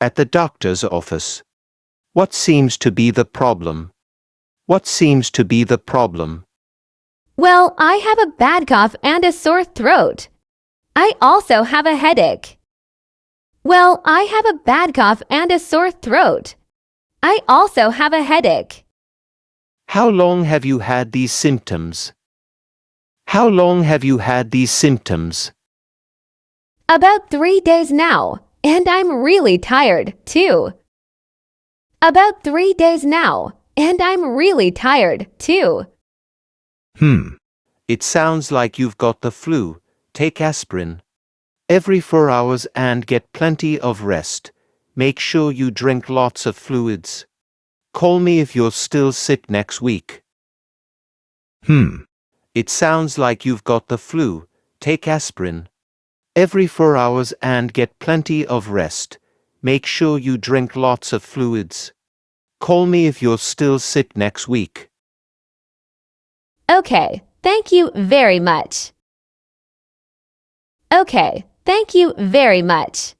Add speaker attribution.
Speaker 1: At the doctor's office. What seems to be the problem? What seems to be the problem?
Speaker 2: Well, I have a bad cough and a sore throat. I also have a headache. Well, I have a bad cough and a sore throat. I also have a headache.
Speaker 1: How long have you had these symptoms? How long have you had these symptoms?
Speaker 2: About 3 days now, and I'm really tired, too. About 3 days now, and I'm really tired, too.
Speaker 1: It sounds like you've got the flu. Take aspirin. Every 4 hours and get plenty of rest. Make sure you drink lots of fluids. Call me if you're still sick next week. It sounds like you've got the flu. Take aspirin. Every 4 hours and get plenty of rest. Make sure you drink lots of fluids. Call me if you're still sick next week.
Speaker 2: Okay, thank you very much. Okay, thank you very much.